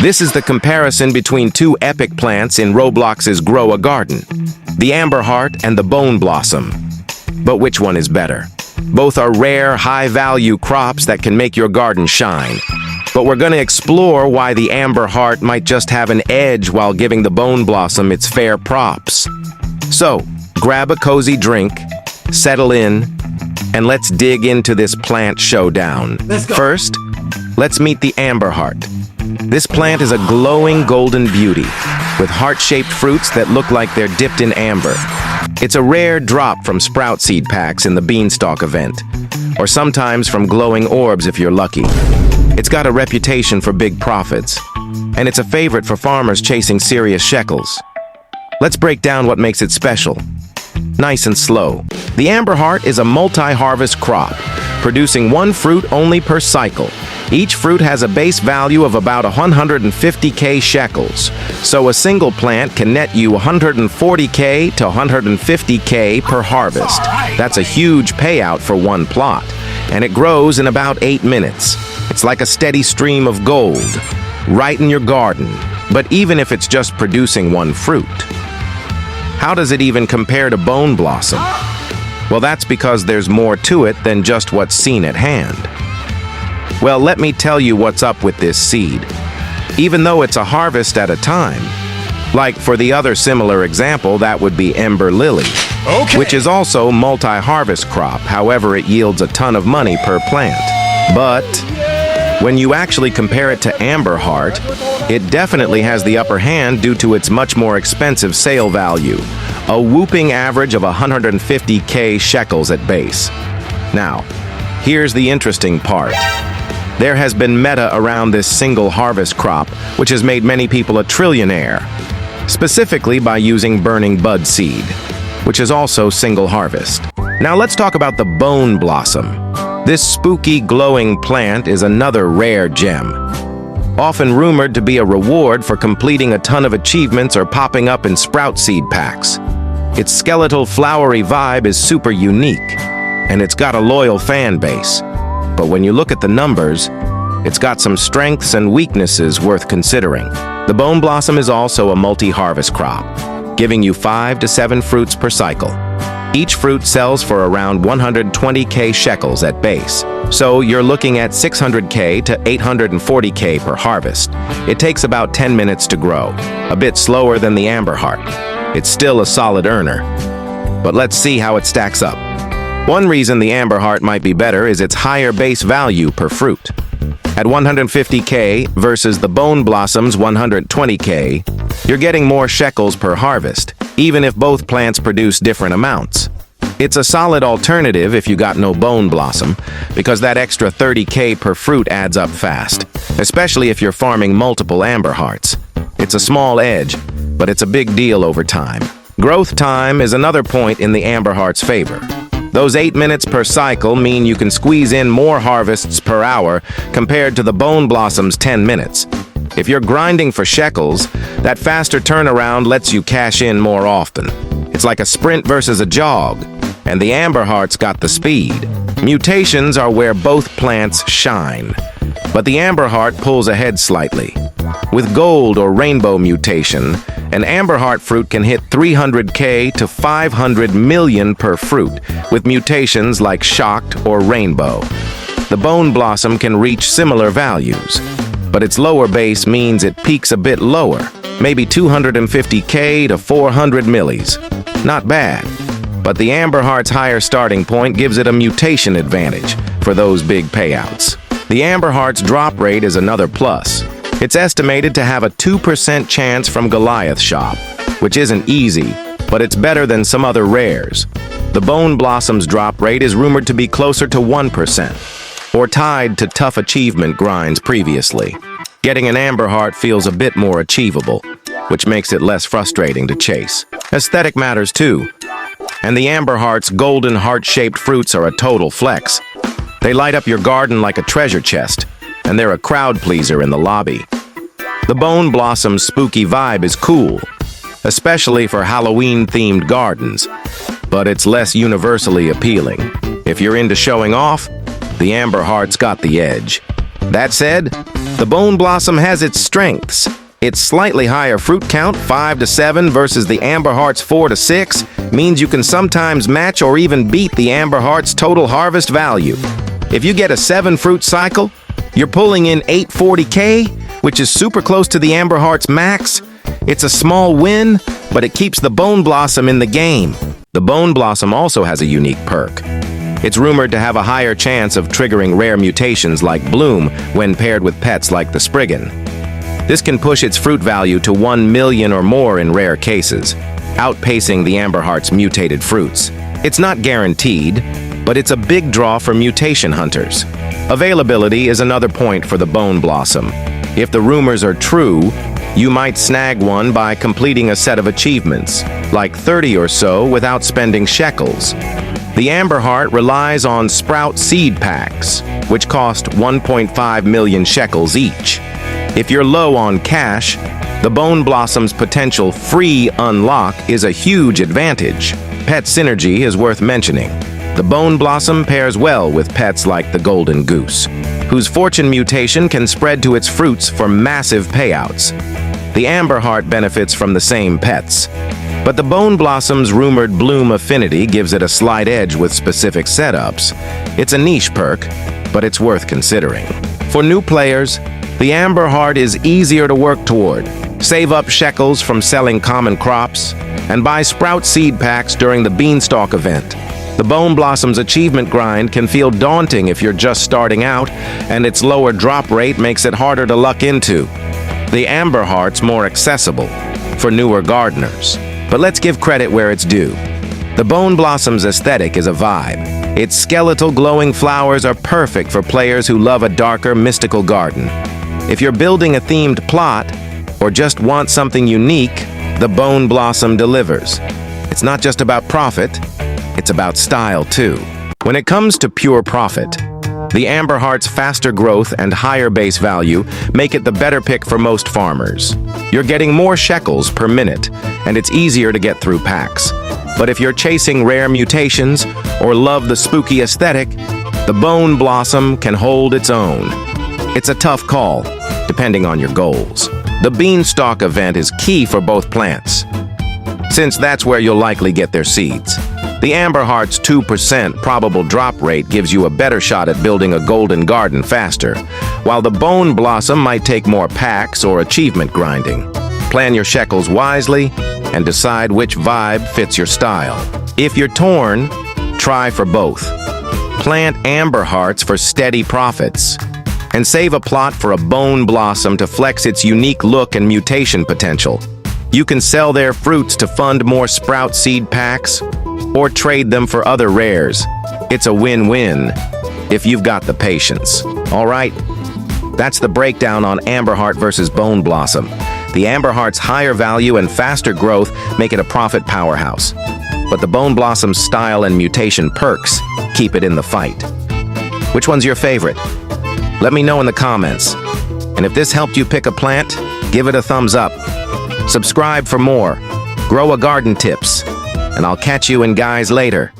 This is the comparison between two epic plants in Roblox's Grow a Garden, the Amber Heart and the Bone Blossom. But which one is better? Both are rare, high-value crops that can make your garden shine. But we're going to explore why the Amber Heart might just have an edge while giving the Bone Blossom its fair props. So, grab a cozy drink, settle in, and let's dig into this plant showdown. First, let's meet the Amber Heart. This plant is a glowing golden beauty, with heart-shaped fruits that look like they're dipped in amber. It's a rare drop from sprout seed packs in the beanstalk event, or sometimes from glowing orbs if you're lucky. It's got a reputation for big profits, and it's a favorite for farmers chasing serious shekels. Let's break down what makes it special. Nice and slow. The Amber Heart is a multi-harvest crop, producing one fruit only per cycle. Each fruit has a base value of about 150k shekels, so a single plant can net you 140k to 150k per harvest. That's a huge payout for one plot, and it grows in about 8 minutes. It's like a steady stream of gold, right in your garden, but even if it's just producing one fruit. How does it even compare to Bone Blossom? Well, that's because there's more to it than just what's seen at hand. Well, let me tell you what's up with this seed. Even though it's a harvest at a time, like for the other similar example, that would be Ember Lily, which is also multi-harvest crop, however it yields a ton of money per plant. But when you actually compare it to Amber Heart, it definitely has the upper hand due to its much more expensive sale value, a whooping average of 150k shekels at base. Now, here's the interesting part. There has been meta around this single harvest crop, which has made many people a trillionaire, specifically by using burning bud seed, which is also single harvest. Now let's talk about the Bone Blossom. This spooky, glowing plant is another rare gem, often rumored to be a reward for completing a ton of achievements or popping up in sprout seed packs. Its skeletal, flowery vibe is super unique, and it's got a loyal fan base. But when you look at the numbers, it's got some strengths and weaknesses worth considering. The Bone Blossom is also a multi-harvest crop, giving you 5 to 7 fruits per cycle. Each fruit sells for around 120k shekels at base, so you're looking at 600k to 840k per harvest. It takes about 10 minutes to grow, a bit slower than the Amber Heart. It's still a solid earner. But let's see how it stacks up. One reason the Amber Heart might be better is its higher base value per fruit. At 150k versus the Bone Blossom's 120k, you're getting more shekels per harvest, even if both plants produce different amounts. It's a solid alternative if you got no Bone Blossom, because that extra 30k per fruit adds up fast, especially if you're farming multiple Amber Hearts. It's a small edge, but it's a big deal over time. Growth time is another point in the Amber Heart's favor. Those 8 minutes per cycle mean you can squeeze in more harvests per hour compared to the Bone Blossom's 10 minutes. If you're grinding for shekels, that faster turnaround lets you cash in more often. It's like a sprint versus a jog, and the Amber Heart's got the speed. Mutations are where both plants shine, but the Amber Heart pulls ahead slightly. With gold or rainbow mutation, an Amber Heart fruit can hit 300k to 500 million per fruit, with mutations like shocked or rainbow. The Bone Blossom can reach similar values, but its lower base means it peaks a bit lower, maybe 250k to 400 millis. Not bad, but the Amber Heart's higher starting point gives it a mutation advantage for those big payouts. The Amber Heart's drop rate is another plus. It's estimated to have a 2% chance from Goliath Shop, which isn't easy, but it's better than some other rares. The Bone Blossom's drop rate is rumored to be closer to 1%, or tied to tough achievement grinds previously. Getting an Amber Heart feels a bit more achievable, which makes it less frustrating to chase. Aesthetic matters too, and the Amber Heart's golden heart-shaped fruits are a total flex. They light up your garden like a treasure chest, and they're a crowd pleaser in the lobby. The Bone Blossom's spooky vibe is cool, especially for Halloween-themed gardens, but it's less universally appealing. If you're into showing off, the Amber Heart's got the edge. That said, the Bone Blossom has its strengths. Its slightly higher fruit count, 5 to 7 versus the Amber Heart's 4 to 6, means you can sometimes match or even beat the Amber Heart's total harvest value. If you get a 7-fruit cycle, you're pulling in 840K, which is super close to the Amber Heart's max. It's a small win, but it keeps the Bone Blossom in the game. The Bone Blossom also has a unique perk. It's rumored to have a higher chance of triggering rare mutations like Bloom when paired with pets like the Spriggan. This can push its fruit value to 1 million or more in rare cases, outpacing the Amber Heart's mutated fruits. It's not guaranteed, but it's a big draw for mutation hunters. Availability is another point for the Bone Blossom. If the rumors are true, you might snag one by completing a set of achievements, like 30 or so without spending shekels. The Amber Heart relies on Sprout seed packs, which cost 1.5 million shekels each. If you're low on cash, the Bone Blossom's potential free unlock is a huge advantage. Pet synergy is worth mentioning. The Bone Blossom pairs well with pets like the Golden Goose, whose fortune mutation can spread to its fruits for massive payouts. The Amber Heart benefits from the same pets, but the Bone Blossom's rumored bloom affinity gives it a slight edge with specific setups. It's a niche perk, but it's worth considering. For new players, the Amber Heart is easier to work toward. Save up shekels from selling common crops, and buy Sprout seed packs during the Beanstalk event. The Bone Blossom's achievement grind can feel daunting if you're just starting out, and its lower drop rate makes it harder to luck into. The Amber Heart's more accessible for newer gardeners. But let's give credit where it's due. The Bone Blossom's aesthetic is a vibe. Its skeletal glowing flowers are perfect for players who love a darker, mystical garden. If you're building a themed plot, or just want something unique, the Bone Blossom delivers. It's not just about profit, it's about style too. When it comes to pure profit, the Amber Heart's faster growth and higher base value make it the better pick for most farmers. You're getting more shekels per minute, and it's easier to get through packs. But if you're chasing rare mutations or love the spooky aesthetic, the Bone Blossom can hold its own. It's a tough call, depending on your goals. The Beanstalk event is key for both plants, since that's where you'll likely get their seeds. The Amber Heart's 2% probable drop rate gives you a better shot at building a golden garden faster, while the Bone Blossom might take more packs or achievement grinding. Plan your shekels wisely and decide which vibe fits your style. If you're torn, try for both. Plant Amber Hearts for steady profits, and save a plot for a Bone Blossom to flex its unique look and mutation potential. You can sell their fruits to fund more Sprout seed packs, or trade them for other rares. It's a win-win if you've got the patience. All right, that's the breakdown on Amber Heart versus Bone Blossom. The Amber Heart's higher value and faster growth make it a profit powerhouse, but the Bone Blossom's style and mutation perks keep it in the fight. Which one's your favorite? Let me know in the comments. And if this helped you pick a plant, give it a thumbs up. Subscribe for more Grow a Garden tips, and I'll catch you in guys later.